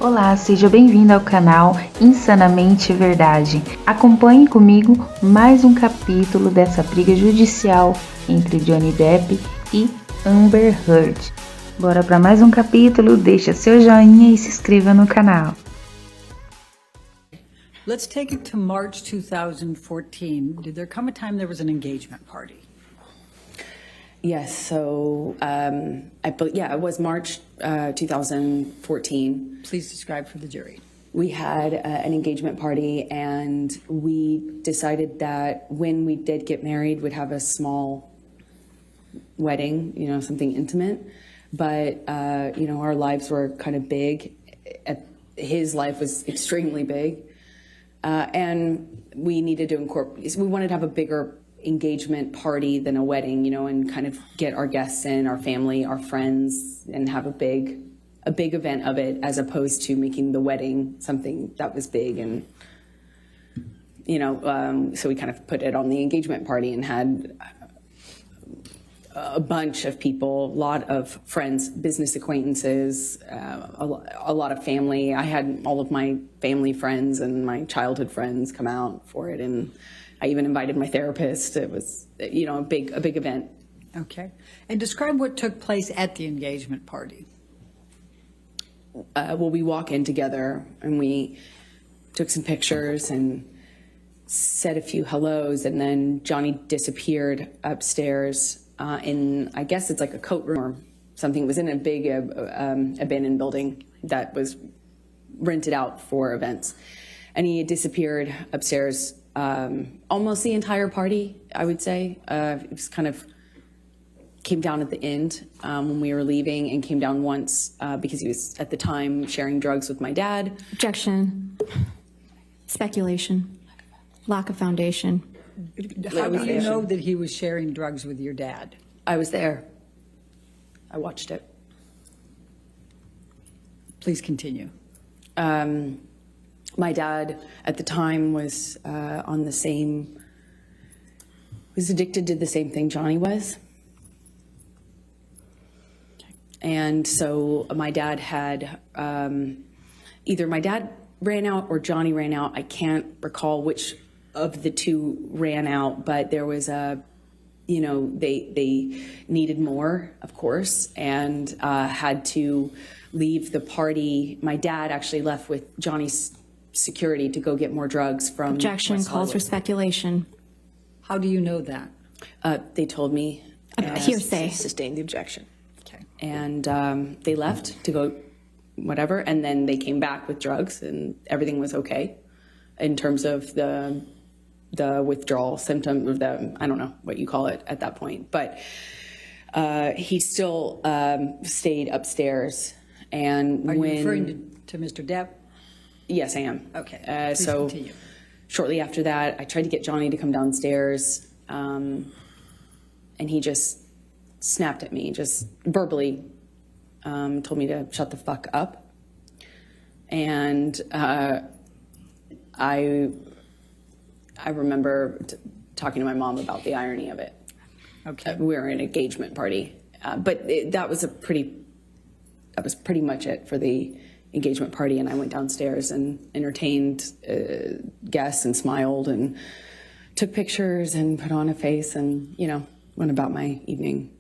Olá, seja bem-vindo ao canal Insanamente Verdade. Acompanhe comigo mais um capítulo dessa briga judicial entre Johnny Depp e Amber Heard. Bora para mais um capítulo, deixa seu joinha e se inscreva no canal. Let's take it to March 2014. Did there come a time there was an engagement party? Yes, so it was March 2014. Please describe for the jury. We had an engagement party, and we decided that when we did get married, we'd have a small wedding, something intimate. But, our lives were kind of big. His life was extremely big. And we needed to incorporate, we wanted to have a bigger engagement party than a wedding, and kind of get our guests in, our family, our friends, and have a big event of it, as opposed to making the wedding something that was big. And, so we kind of put it on the engagement party and had a bunch of people, a lot of friends, business acquaintances, a lot of family. I had all of my family friends and my childhood friends come out for it, and I even invited my therapist. It was, a big event. Okay. And describe what took place at the engagement party. Well, we walk in together and we took some pictures and said a few hellos, and then Johnny disappeared upstairs in, I guess it's like a coat room or something. It was in a big abandoned building that was rented out for events. And he had disappeared upstairs almost the entire party, I would say. It was kind of came down at the end when we were leaving, and came down once because he was at the time sharing drugs with my dad. Objection. Speculation. Lack of foundation. How do you know that he was sharing drugs with your dad? I was there. I watched it. Please continue. My dad at the time was was addicted to the same thing Johnny was. And so my dad had, either my dad ran out or Johnny ran out. I can't recall which of the two ran out, but there was they needed more, of course, and had to leave the party. My dad actually left with Johnny's security to go get more drugs from Objection. West Calls for speculation. How do you know that? They told me. Hearsay. Sustained the objection. Okay. And they left to go whatever, and then they came back with drugs, and everything was okay in terms of the withdrawal symptom, or I don't know what you call it at that point. But he still stayed upstairs. And Are you referring to Mr. Depp? Yes, I am. Okay. So continue. Shortly after that, I tried to get Johnny to come downstairs, and he just snapped at me, just verbally told me to shut the fuck up. And I remember talking to my mom about the irony of it. Okay. We were in an engagement party, but that was pretty much it for the engagement party. And I went downstairs and entertained guests and smiled and took pictures and put on a face and, went about my evening.